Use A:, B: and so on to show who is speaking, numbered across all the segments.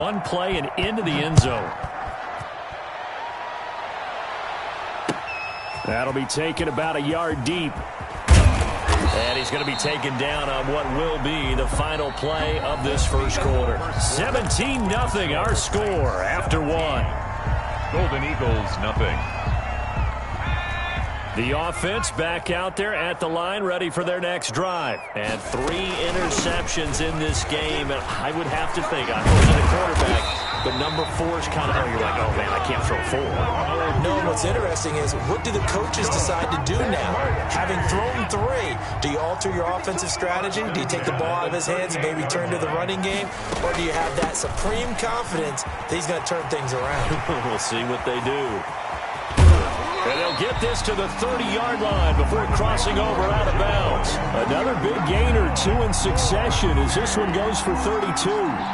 A: One play and into the end zone. That'll be taken about a yard deep. And he's going to be taken down on what will be the final play of this first quarter. 17-0 our score after one.
B: Golden Eagles, nothing.
A: The offense back out there at the line, ready for their next drive. And 3 interceptions in this game. And I would have to think, I'm looking at the quarterback, but number 4 is kind of, you're like, oh, man, I can't throw 4.
C: No, what's interesting is, what do the coaches decide to do now? Having thrown 3, do you alter your offensive strategy? Do you take the ball out of his hands and maybe turn to the running game? Or do you have that supreme confidence that he's going to turn things around?
A: We'll see what they do. And they'll get this to the 30-yard line before crossing over out of bounds. Another big gainer, 2 in succession, as this one goes for 32.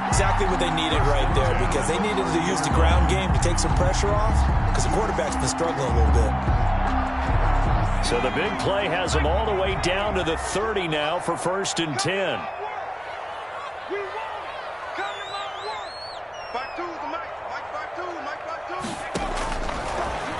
C: Exactly what they needed right there, because they needed to use the ground game to take some pressure off, because the quarterback's been struggling a little bit.
A: So the big play has them all the way down to the 30 now for 1st and 10.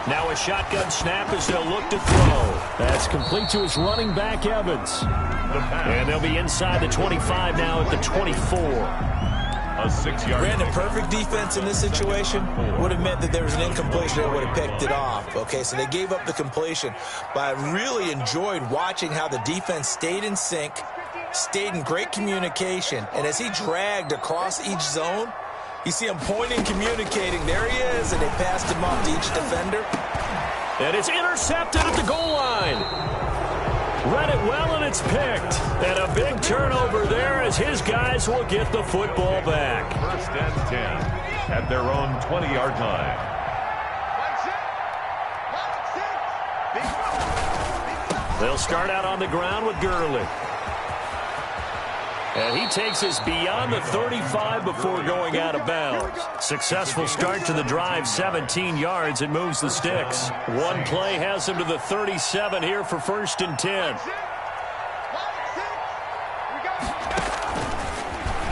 A: Now a shotgun snap as they'll look to throw. That's complete to his running back, Evans. And they'll be inside the 25 now at the 24.
B: A 6-yard.
C: Brandon, perfect defense in this situation would have meant that there was an incompletion that would have picked it off. Okay, so they gave up the completion. But I really enjoyed watching how the defense stayed in sync, stayed in great communication. And as he dragged across each zone, you see him pointing, communicating. There he is, and they passed him off to each defender.
A: And it's intercepted at the goal line. Read it well, and it's picked. And a big turnover there as his guys will get the football back.
B: 1st and 10 at their own 20-yard line.
A: They'll start out on the ground with Gurley. And he takes us beyond the 35 before going out of bounds. Successful start to the drive, 17 yards, and moves the sticks. One play has him to the 37 here for 1st and 10.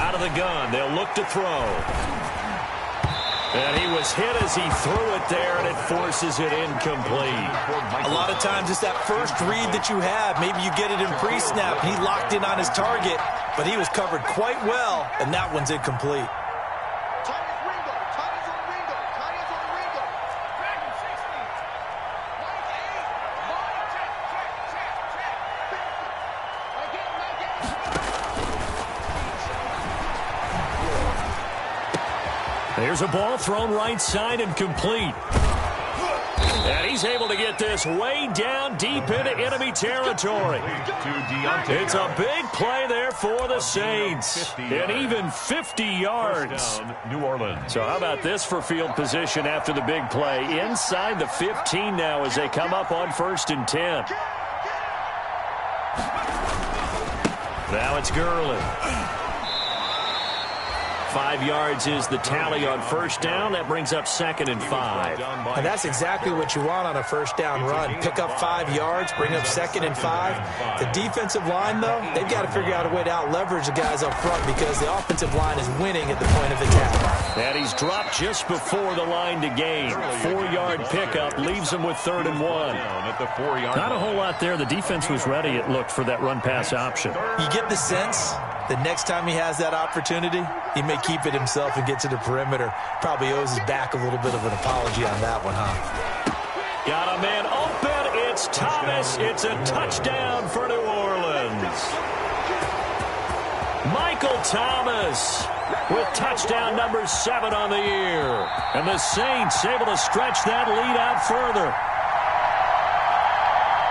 A: Out of the gun, they'll look to throw. And he was hit as he threw it there, and it forces it incomplete.
C: A lot of times it's that first read that you have. Maybe you get it in pre-snap, and he locked in on his target, but he was covered quite well, and that one's incomplete.
A: There's a ball thrown right side and complete. And he's able to get this way down deep into enemy territory. It's a big play there for the Saints. And even 50 yards.
B: New Orleans.
A: So how about this for field position after the big play? Inside the 15 now as they come up on 1st and 10. Now it's Gurley. 5 yards is the tally on 1st down. That brings up 2nd and 5.
C: And that's exactly what you want on a 1st down run. Pick up 5 yards, bring up 2nd and 5. The defensive line, though, they've got to figure out a way to out-leverage the guys up front because the offensive line is winning at the point of attack.
A: And he's dropped just before the line to gain. 4-yard pickup leaves him with 3rd and 1. Not a whole lot there. The defense was ready, it looked, for that run-pass option.
C: You get the sense the next time he has that opportunity, he may keep it himself and get to the perimeter. Probably owes his back a little bit of an apology on that one, huh?
A: Got a man open. It's Thomas. It's a touchdown for New Orleans. Michael Thomas with touchdown number 7 on the year. And the Saints able to stretch that lead out further.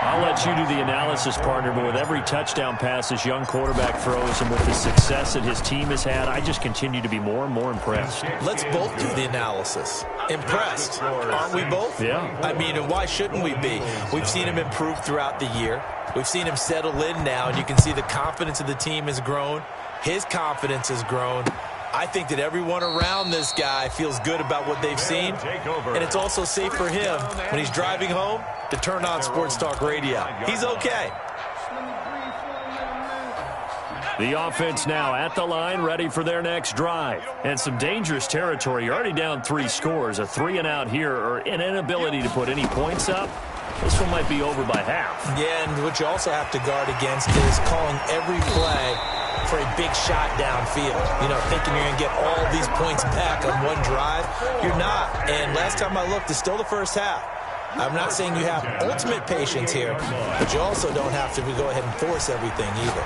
A: I'll let you do the analysis, partner, but with every touchdown pass this young quarterback throws and with the success that his team has had, I just continue to be more and more impressed.
C: Let's both do the analysis. Impressed. Aren't we both?
A: Yeah.
C: I mean, and why shouldn't we be? We've seen him improve throughout the year. We've seen him settle in now, and you can see the confidence of the team has grown. His confidence has grown. I think that everyone around this guy feels good about what they've seen, and it's also safe for him when he's driving home to turn on Sports Talk Radio. He's okay.
A: The offense now at the line, ready for their next drive. And some dangerous territory. You're already down 3 scores. A 3-and-out here, or an inability to put any points up. This one might be over by half. Yeah, and what you also have to guard against is calling every play for a big shot downfield. You know, thinking you're going to get all these points back on one drive. You're not. And last time I looked, it's still the first half. I'm not saying you have ultimate patience here, but you also don't have to go ahead and force everything either.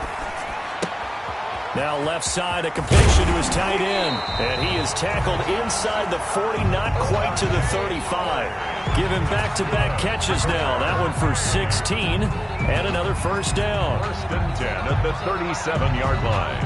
A: Now left side, a completion to his tight end. And he is tackled inside the 40, not quite to the 35. Give him back-to-back catches now. That one for 16 and another first down.
B: 1st and 10 at the 37-yard line.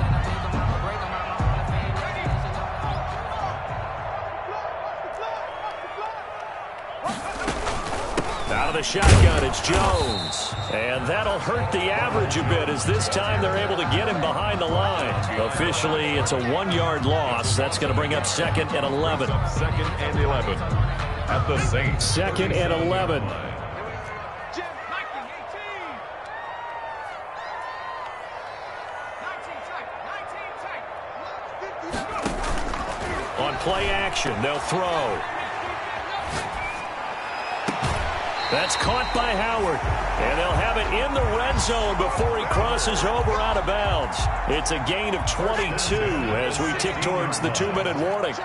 A: Out of the shotgun, it's Jones. And that'll hurt the average a bit as this time they're able to get him behind the line. Officially, it's a 1-yard loss. That's going to bring up 2nd and 11.
B: 2nd and 11 at the Saints.
A: 2nd and 11. On play action, they'll throw. That's caught by Howard. And they'll have it in the red zone before he crosses over out of bounds. It's a gain of 22 as we tick towards the 2-minute warning.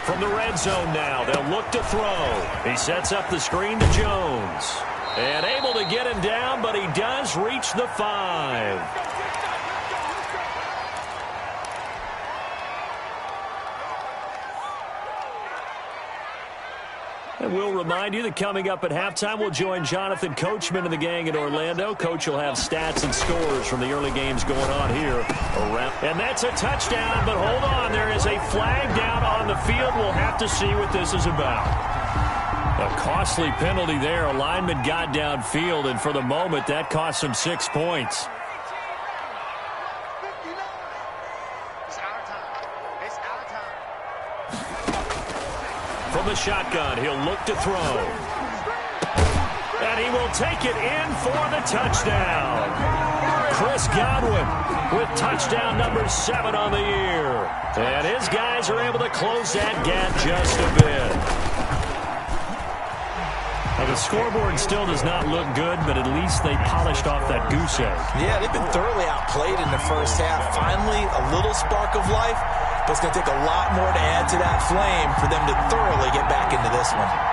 A: From the red zone now, they'll look to throw. He sets up the screen to Jones. And able to get him down, but he does reach the 5. And we'll remind you that coming up at halftime, we'll join Jonathan Coachman and the gang in Orlando. Coach will have stats and scores from the early games going on here. And that's a touchdown, but hold on. There is a flag down on the field. We'll have to see what this is about. A costly penalty there. A lineman got downfield, and for the moment, that cost him 6 points. From the shotgun, he'll look to throw. And he will take it in for the touchdown. Chris Godwin with touchdown number 7 on the year. And his guys are able to close that gap just a bit. Now, the scoreboard still does not look good, but at least they polished off that goose egg. Yeah, they've been thoroughly outplayed in the first half. Finally, a little spark of life. But it's going to take a lot more to add to that flame for them to thoroughly get back into this one.